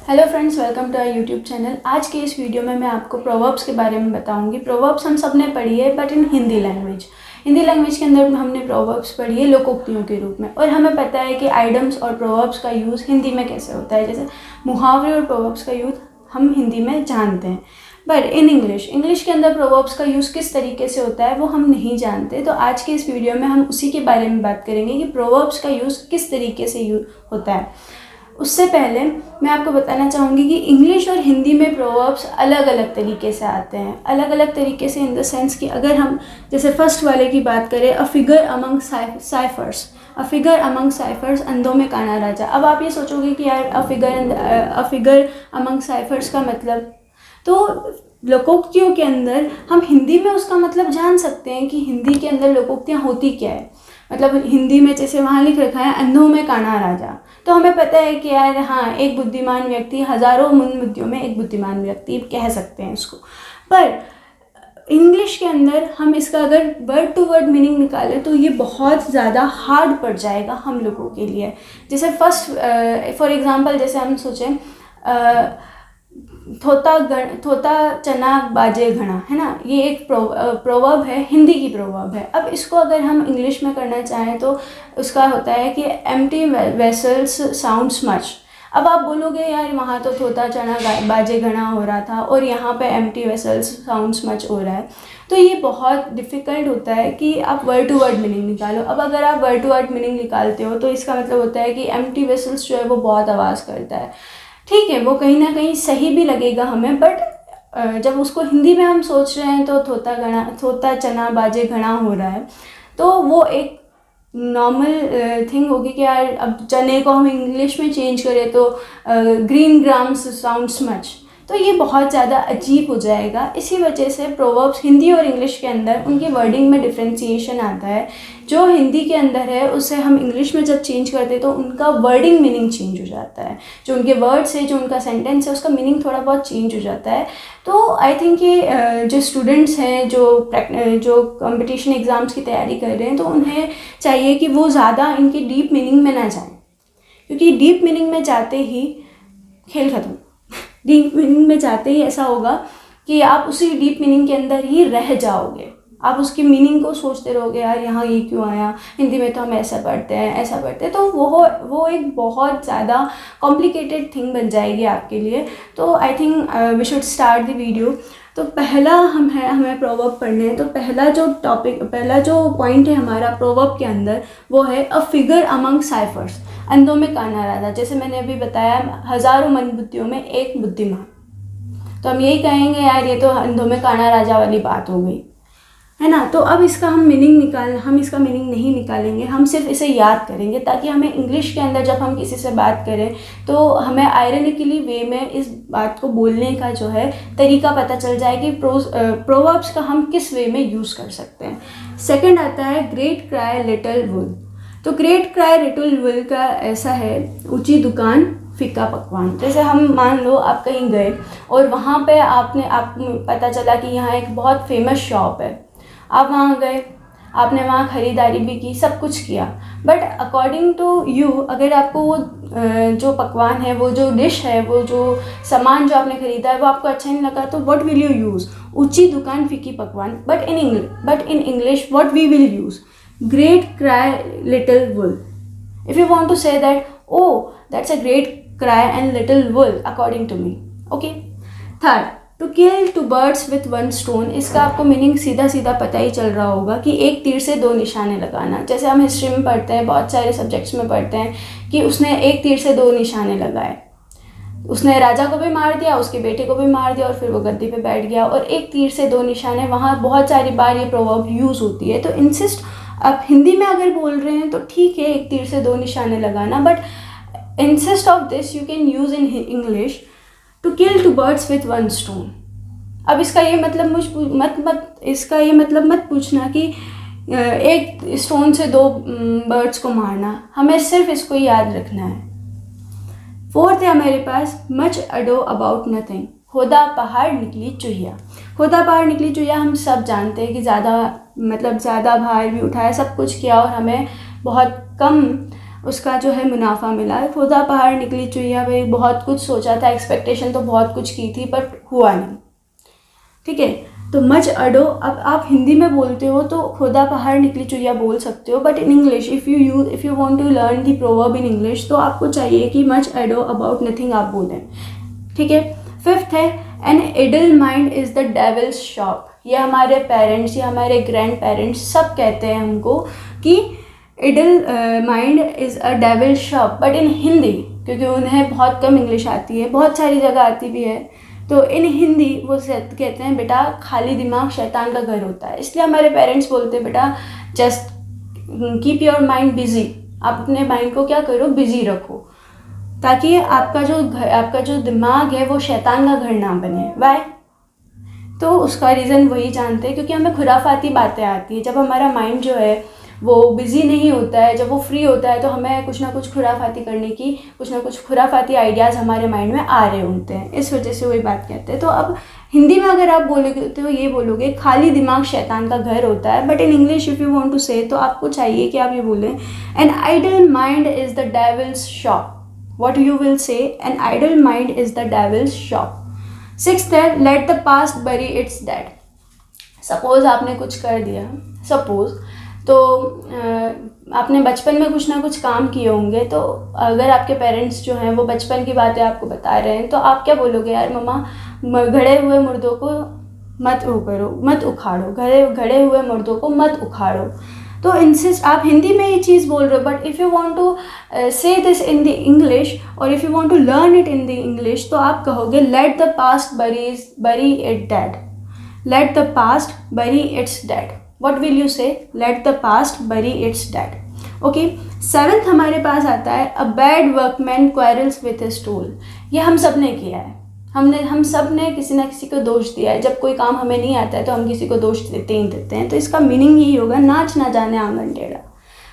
Hello friends, welcome to our YouTube channel. आज के इस वीडियो में मैं आपको प्रोवर्ब्स के बारे में बताऊंगी। प्रोवर्ब्स हम सब ने पढ़ी है, but in Hindi language. Hindi language के अंदर हमने प्रोवर्ब्स पढ़ी है लोकोक्तियों के रूप में, और हमें पता है कि आइडम्स और प्रोवर्ब्स का यूज़ हिंदी में कैसे होता है। जैसे मुहावरे और प्रोवर्ब्स का यूज़ हम हिंदी में जानते हैं, बट इन इंग्लिश के अंदर प्रोवर्ब्स का यूज़ किस तरीके से होता है वो हम नहीं जानते। तो आज के इस वीडियो में हम उसी के बारे में बात करेंगे कि प्रोवर्ब्स का यूज़ किस तरीके से यूज होता है। उससे पहले मैं आपको बताना चाहूँगी कि इंग्लिश और हिंदी में प्रोवर्ब्स अलग अलग तरीके से आते हैं। अलग अलग तरीके से इन द सेंस कि अगर हम जैसे फर्स्ट वाले की बात करें, a figure among ciphers, a figure among ciphers, अंधों में काना राजा। अब आप ये सोचोगे कि यार अ फिगर अमंग साइफर्स का मतलब, तो लोकोक्तियों के अंदर हम हिंदी में उसका मतलब जान सकते हैं कि हिंदी के अंदर लोकोक्तियाँ होती क्या है। मतलब हिंदी में जैसे वहाँ लिख रखा है अंधों में काना राजा, तो हमें पता है कि यार हाँ, एक बुद्धिमान व्यक्ति हजारों मंद बुद्धियों में एक बुद्धिमान व्यक्ति कह सकते हैं इसको। पर इंग्लिश के अंदर हम इसका अगर वर्ड टू वर्ड मीनिंग निकालें तो ये बहुत ज़्यादा हार्ड पड़ जाएगा हम लोगों के लिए। जैसे फर्स्ट फॉर एग्जांपल, जैसे हम सोचें थोता चना बाजे घना, है ना, ये एक प्रोवर्ब है, हिंदी की प्रोवर्ब है। अब इसको अगर हम इंग्लिश में करना चाहें तो उसका होता है कि एम्प्टी वेसल्स साउंड्स मच। अब आप बोलोगे यार वहाँ तो थोता चना बाजे घना हो रहा था और यहाँ पे एम्प्टी वेसल्स साउंड्स मच हो रहा है, तो ये बहुत डिफ़िकल्ट होता है कि आप वर्ड टू वर्ड मीनिंग निकालो। अब अगर आप वर्ड टू वर्ड मीनिंग निकालते हो तो इसका मतलब होता है कि एम्प्टी वेसल्स जो है वो बहुत आवाज़ करता है। ठीक है, वो कहीं ना कहीं सही भी लगेगा हमें, बट जब उसको हिंदी में हम सोच रहे हैं तो थोता चना बाजे घना हो रहा है, तो वो एक नॉर्मल थिंग होगी कि यार अब चने को हम इंग्लिश में चेंज करें तो ग्रीन ग्राम्स साउंड्स मच, तो ये बहुत ज़्यादा अजीब हो जाएगा। इसी वजह से प्रोवर्ब्स हिंदी और इंग्लिश के अंदर उनकी वर्डिंग में डिफ्रेंसिएशन आता है। जो हिंदी के अंदर है उसे हम इंग्लिश में जब चेंज करते हैं तो उनका वर्डिंग मीनिंग चेंज हो जाता है। जो उनके वर्ड्स है, जो उनका सेंटेंस है, उसका मीनिंग थोड़ा बहुत चेंज हो जाता है। तो आई थिंक कि जो स्टूडेंट्स हैं जो कंपटीशन एग्ज़ाम्स की तैयारी कर रहे हैं, तो उन्हें चाहिए कि वो ज़्यादा इनकी डीप मीनिंग में ना जाएं, क्योंकि डीप मीनिंग में जाते ही खेल खत्म। डीप मीनिंग में जाते ही ऐसा होगा कि आप उसी डीप मीनिंग के अंदर ही रह जाओगे। आप उसकी मीनिंग को सोचते रहोगे, यार यहाँ ये क्यों आया, हिंदी में तो हम ऐसा पढ़ते हैं ऐसा पढ़ते हैं, तो वो एक बहुत ज़्यादा कॉम्प्लिकेटेड थिंग बन जाएगी आपके लिए। तो I think we should start the video. तो पहला हमें प्रोवर्ब पढ़ने हैं। तो पहला जो पॉइंट है हमारा प्रोवर्ब के अंदर, वो है अ फिगर अमंग साइफर्स, अंधों में काना राजा। जैसे मैंने अभी बताया, हजारों मंदबुद्धियों में एक बुद्धिमान, तो हम यही कहेंगे यार ये तो अंधों में काना राजा वाली बात हो गई, है ना। तो अब हम इसका मीनिंग नहीं निकालेंगे, हम सिर्फ इसे याद करेंगे, ताकि हमें इंग्लिश के अंदर जब हम किसी से बात करें तो हमें आयरनिकली वे में इस बात को बोलने का जो है तरीका पता चल जाए कि प्रोवर्ब्स का हम किस वे में यूज़ कर सकते हैं। सेकंड आता है ग्रेट क्राई लिटिल वुल। तो ग्रेट क्राई लिटिल वुल का ऐसा है, ऊंची दुकान फीका पकवान। जैसे हम मान लो आप कहीं गए और वहाँ पे आप पता चला कि यहाँ एक बहुत फेमस शॉप है। आप वहाँ गए, आपने वहाँ ख़रीदारी भी की, सब कुछ किया, बट अकॉर्डिंग टू यू अगर आपको वो जो पकवान है, वो जो डिश है, वो जो सामान जो आपने ख़रीदा है वो आपको अच्छा नहीं लगा, तो व्हाट विल यू यूज़? ऊंची दुकान फीकी पकवान। But in English what we will use? Great cry little wool. If you want to say that, oh that's a great cry and little wool according to me. Okay. Third, to kill two birds with one stone. इसका आपको meaning सीधा पता ही चल रहा होगा कि एक तीर से दो निशाने लगाना। जैसे हम हिस्ट्री में पढ़ते हैं, बहुत सारे सब्जेक्ट्स में पढ़ते हैं कि उसने एक तीर से दो निशाने लगाए। उसने राजा को भी मार दिया, उसके बेटे को भी मार दिया, और फिर वो गद्दी पे बैठ गया। और एक तीर से दो निशाने, वहाँ बहुत सारी बार ये प्रोवर्ब यूज़ होती है। तो इंसिस्ट, आप हिंदी में अगर बोल रहे हैं तो ठीक है एक तीर से दो निशाने लगाना, but insist of this you can use in English to kill two birds with one stone. अब इसका ये मतलब मत पूछना कि एक स्टोन से दो बर्ड्स को मारना, हमें सिर्फ इसको याद रखना है। फोर्थ है हमारे पास मच अडो अबाउट नथिंग। होदा पहाड़ निकली चुहिया। होदा पहाड़ निकली चुहिया हम सब जानते हैं कि ज़्यादा भार भी उठाया, सब कुछ किया और हमें बहुत कम उसका जो है मुनाफा मिला। खुदा पहाड़ निकली चुईया, भाई बहुत कुछ सोचा था, एक्सपेक्टेशन तो बहुत कुछ की थी बट हुआ नहीं। ठीक है, तो मच अडो, अब आप हिंदी में बोलते हो तो खुदा पहाड़ निकली चुईया बोल सकते हो, but in English if you want to learn the proverb in English तो आपको चाहिए कि मच अडो अबाउट नथिंग आप बोलें। ठीक है, फिफ्थ है an idle mind is the devil's shop. ये हमारे पेरेंट्स या हमारे ग्रैंड पेरेंट्स सब कहते हैं हमको कि idle mind is a devil shop, but in Hindi, क्योंकि उन्हें बहुत कम इंग्लिश आती है, बहुत सारी जगह आती भी है, तो इन हिंदी वो कहते हैं बेटा खाली दिमाग शैतान का घर होता है। इसलिए हमारे पेरेंट्स बोलते हैं बेटा just keep your mind busy, आप अपने माइंड को क्या करो, बिजी रखो, ताकि आपका जो दिमाग है वो शैतान का घर ना बने। वाई? तो उसका रीज़न वही जानते हैं क्योंकि हमें खुराफाती बातें आती है। जब हमारा माइंड जो है वो बिज़ी नहीं होता है, जब वो फ्री होता है तो हमें कुछ ना कुछ खुराफाती करने की, कुछ ना कुछ खुराफाती आइडियाज़ हमारे माइंड में आ रहे होते हैं, इस वजह से वही बात कहते हैं। तो अब हिंदी में अगर आप बोलोगे तो ये बोलोगे खाली दिमाग शैतान का घर होता है, but in English if you want to say तो आपको चाहिए कि आप ये बोलें an idle mind is the devil's shop. What you will say, an idle mind is the devil's shop. Sixth है let the past bury its dead. Suppose आपने कुछ कर दिया, सपोज़ तो आपने बचपन में कुछ ना कुछ काम किए होंगे, तो अगर आपके पेरेंट्स जो हैं वो बचपन की बातें आपको बता रहे हैं तो आप क्या बोलोगे, यार मम्मा घड़े हुए मुर्दों को मत उखाड़ो, घड़े हुए मुर्दों को मत उखाड़ो। तो इंसिस्ट, आप हिंदी में ये चीज़ बोल रहे हो, but if you want to say this in the English और if you want to learn it in the English तो आप कहोगे let the past bury it dead. Let the past bury its dead. What will you say? Let the past bury its dead. Okay. Seventh हमारे पास आता है a bad workman quarrels with his tool. ये हम सब ने किया है, हम सब ने किसी ना किसी को दोष दिया है। जब कोई काम हमें नहीं आता है तो हम किसी को दोष देते हैं। तो इसका मीनिंग यही होगा नाच ना जाने आंगन टेढ़ा।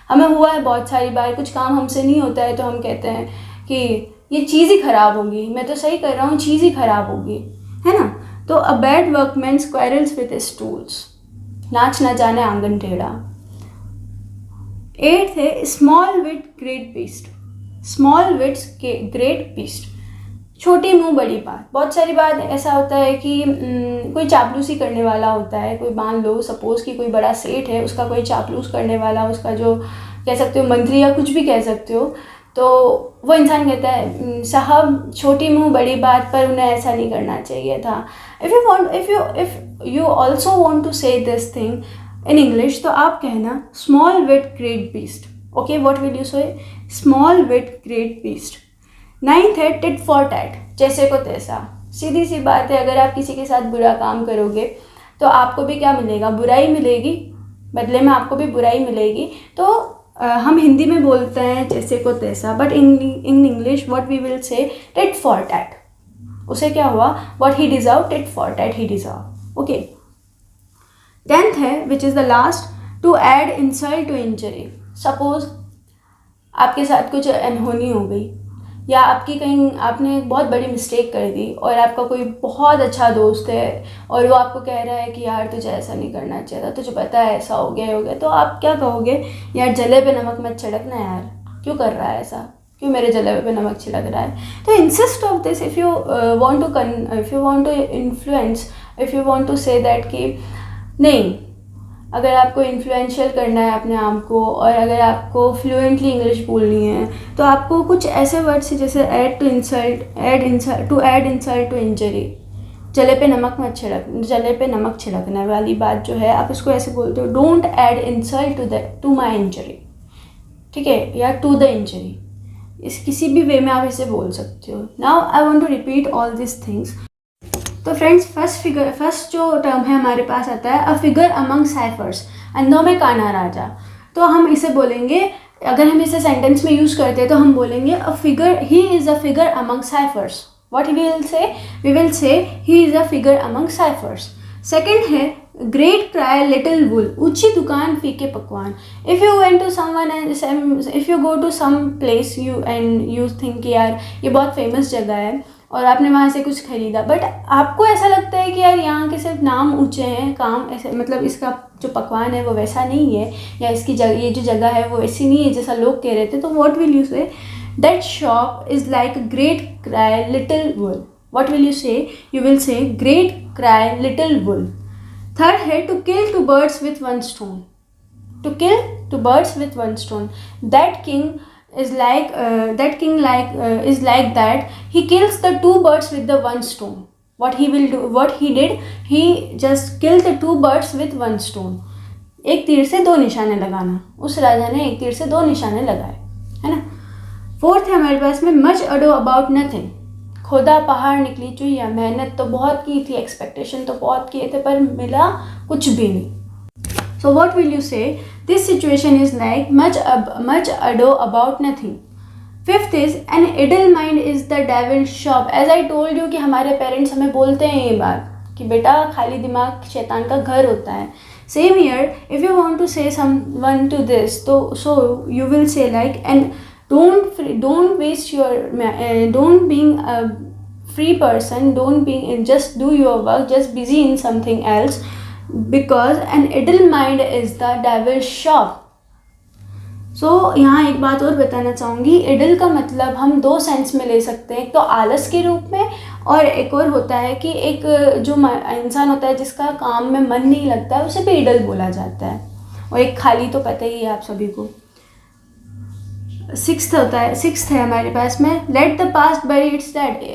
हमें हुआ है बहुत सारी बार, कुछ काम हमसे नहीं होता है तो हम कहते हैं कि ये चीज़ ही ख़राब होगी, मैं तो सही कर रहा हूँ, चीज़ ही ख़राब होगी, है ना। तो a bad workman quarrels with his tools. नाच ना जाने आंगन टेढ़ा। एट्थ है small wit great beast. Small wits great beast, छोटी मुंह बड़ी बात। बहुत सारी बात ऐसा होता है कि कोई चापलूसी करने वाला होता है, कोई मान लो सपोज़ कि कोई बड़ा सेठ है, उसका कोई चापलूस करने वाला, उसका जो कह सकते हो मंत्री या कुछ भी कह सकते हो, तो वो इंसान कहता है साहब छोटी मुंह बड़ी बात, पर उन्हें ऐसा नहीं करना चाहिए था। If you also want to say this thing in English तो आप कहना small wit great beast. Okay, what will you say, small wit great beast. Ninth है टिट फॉर टैट, जैसे को तैसा। सीधी सी बात है, अगर आप किसी के साथ बुरा काम करोगे तो आपको भी क्या मिलेगा, बुराई मिलेगी, बदले में आपको भी बुराई मिलेगी। तो हम हिंदी में बोलते हैं जैसे को तैसा, but in English what we will say tit for tat. उसे क्या हुआ, what he deserve, tit for tat he deserve. Okay. 10th है which is the last, to add insult to injury. Suppose आपके साथ कुछ अनहोनी हो गई या आपने एक बहुत बड़ी मिस्टेक कर दी और आपका कोई बहुत अच्छा दोस्त है और वो आपको कह रहा है कि यार तुझे ऐसा नहीं करना चाहिए था, तुझे पता है ऐसा हो गया, तो आप क्या कहोगे, यार जले पे नमक मत छिड़कना, यार क्यों कर रहा है ऐसा, क्यों मेरे जले पे नमक छिड़क रहा है। तो insist of this if you want to influence, if you want to say that कि नहीं, अगर आपको इन्फ्लुएंशियल करना है अपने आप को और अगर आपको फ्लुएंटली इंग्लिश बोलनी है तो आपको कुछ ऐसे वर्ड्स जैसे ऐड इंसल्ट टू इंजरी, जले पे नमक छिड़कना वाली बात जो है आप इसको ऐसे बोलते हो, don't add insult to my injury, ठीक है, या टू द इंजरी। इस किसी भी वे में आप इसे बोल सकते हो। Now I want to repeat all this things. तो फ्रेंड्स, फर्स्ट जो टर्म है हमारे पास आता है अ फिगर अमंग साइफर्स, अंधों में काना राजा। तो हम इसे बोलेंगे, अगर हम इसे सेंटेंस में यूज़ करते हैं तो हम बोलेंगे a figure, he is a figure among ciphers. What we will say, he is a figure among ciphers. Second है ग्रेट क्राई लिटिल वुल, ऊंची दुकान फीके पकवान। If you went to someone and if you go to some place you and you think कि यार ये बहुत famous जगह है और आपने वहाँ से कुछ खरीदा, बट आपको ऐसा लगता है कि यार यहाँ के सिर्फ नाम ऊंचे हैं, काम ऐसे मतलब इसका जो पकवान है वो वैसा नहीं है, या इसकी जगह ये जो जगह है वो ऐसी नहीं है जैसा लोग कह रहे थे, तो what will you say? That shop is like great cry little wool. What will you say? You will say great cry little wool. Third है to kill two birds with one stone. To kill two birds with one stone. That king is like that he kills the two birds with the one stone. What he did, he just killed the two birds with one stone. एक तीर से दो निशाने लगाना, उस राजा ने एक तीर से दो निशाने लगाए, है ना। फोर्थ है हमारे पास में मच अडो अबाउट नथिंग। खुदा पहाड़ निकली चुहिया, मेहनत तो बहुत की थी, एक्सपेक्टेशन तो बहुत किए थे, पर मिला कुछ भी नहीं। So what will you say? This situation is like much ado about nothing. Fifth is an idle mind is the devil's shop. As I told you कि हमारे पेरेंट्स हमें बोलते हैं ये बात कि बेटा खाली दिमाग शैतान का घर होता है। Same here, if you want to say someone to this, so you will say like, and don't waste your don't being a free person, don't being just do your work, just busy in something else. Because an idle mind is the devil's shop. So यहाँ एक बात और बताना चाहूँगी, idle का मतलब हम दो सेंस में ले सकते हैं, एक तो आलस के रूप में, और एक और होता है कि एक जो इंसान होता है जिसका काम में मन नहीं लगता है उसे भी idle बोला जाता है, और एक खाली तो पता ही है आप सभी को। सिक्स्थ है हमारे पास में let the past bury its dead.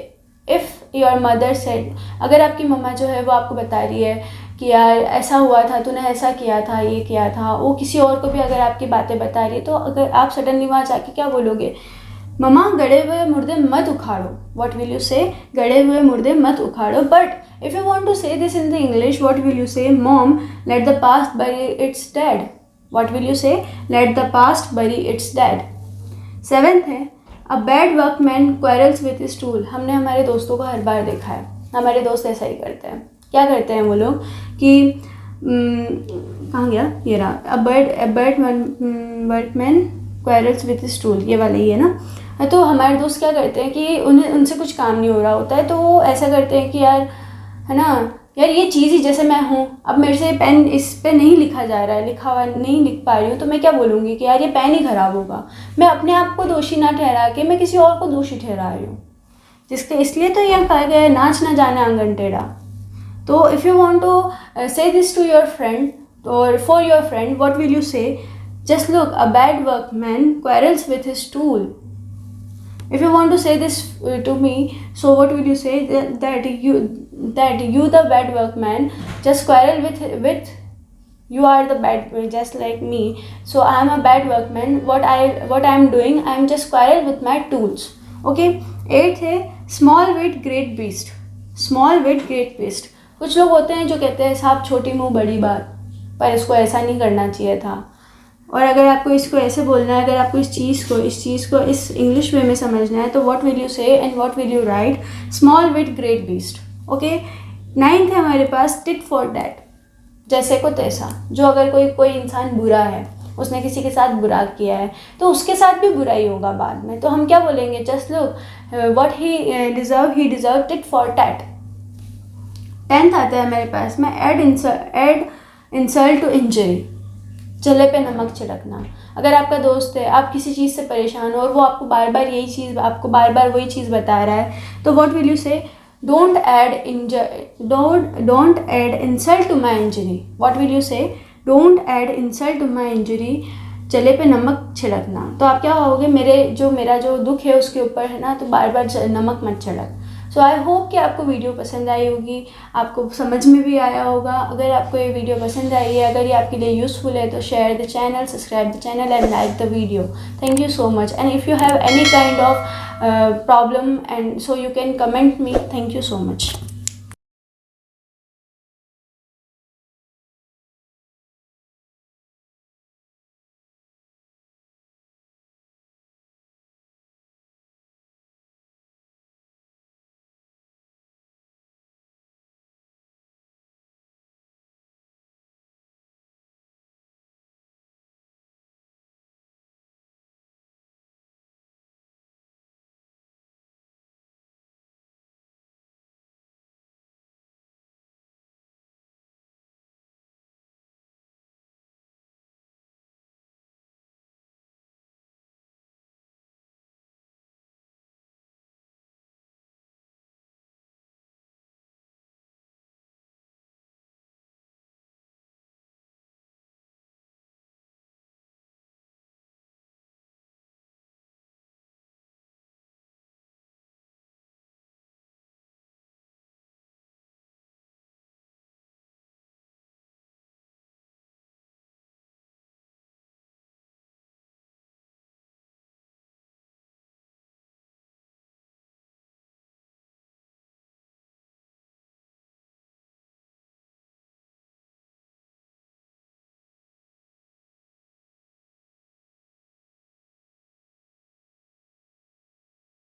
If your mother said, अगर आपकी मम्मा जो है वो आपको बता रही है कि यार ऐसा हुआ था, तूने ऐसा किया था, ये किया था, वो किसी और को भी अगर आपकी बातें बता रही है, तो अगर आप सडनली वहाँ जाके क्या बोलोगे? मम्मा गड़े हुए मुर्दे मत उखाड़ो। व्हाट विल यू से? गड़े हुए मुर्दे मत उखाड़ो। But if you want to say this in the English, what will you say? Mom let the past bury its dead. What will you say? Let the past bury its dead. Seventh है a bad workman quarrels with his tool. हमने हमारे दोस्तों को हर बार देखा है, हमारे दोस्त ऐसा ही करते हैं। क्या करते हैं वो लोग कि कहाँ गया ये रहा, a bird workman quarrels with his tool, ये वाला ही है ना। तो हमारे दोस्त क्या करते हैं कि उनसे कुछ काम नहीं हो रहा होता है, तो वो ऐसा करते हैं कि यार है ना, यार ये चीज़ ही जैसे मैं हूँ, अब मेरे से पेन इस पे नहीं लिखा जा रहा है, लिखा हुआ नहीं लिख पा रही हूँ, तो मैं क्या बोलूँगी कि यार ये पेन ही ख़राब होगा। मैं अपने आप को दोषी ना ठहरा के मैं किसी और को दोषी ठहरा रही हूँ, जिसके इसलिए तो यह कहा गया है नाच ना जाने आंगन टेढ़ा। तो if you want to say this to your friend और for your friend, what will you say? Just look a bad workman quarrels with his tool. If you want to say this to me, so what will you say? That you the bad workman just quarrel with you are the bad, just like me. So I am a bad workman. What I am doing, I am just quarrel with my tools. Okay. 8th है small wit great beast. Small wit great beast. कुछ लोग होते हैं जो कहते हैं साहब छोटी मुँह बड़ी बात, पर इसको ऐसा नहीं करना चाहिए था। और अगर आपको इसको ऐसे बोलना है, अगर आपको इस चीज़ को इस इंग्लिश वे में समझना है, तो what will you say and what will you write? Small wit great beast. Okay. 9th है हमारे पास टिट फॉर डैट, जैसे को तैसा। जो अगर कोई इंसान बुरा है, उसने किसी के साथ बुरा किया है, तो उसके साथ भी बुरा ही होगा बाद में, तो हम क्या बोलेंगे? Just look what he deserve tit for TET. 10th आता है हमारे पास में एड इंसल्ट टू इंजरी, चले पे नमक छिड़कना। अगर आपका दोस्त है, आप किसी चीज़ से परेशान हो और वो आपको बार बार वही चीज़ बता रहा है, तो what will you say? Don't add insult to my injury. What will you say? Don't add insult to my injury, चले पे नमक छिड़कना। तो आप क्या कहोगे? मेरा जो दुख है उसके ऊपर है ना, तो बार बार नमक मत छिड़क। सो आई होप कि आपको वीडियो पसंद आई होगी, आपको समझ में भी आया होगा। अगर आपको ये वीडियो पसंद आई है, अगर ये आपके लिए यूज़फुल है, तो share the channel, subscribe the channel and like the video. Thank you so much. And if you have any kind of problem and so you can comment me. Thank you so much.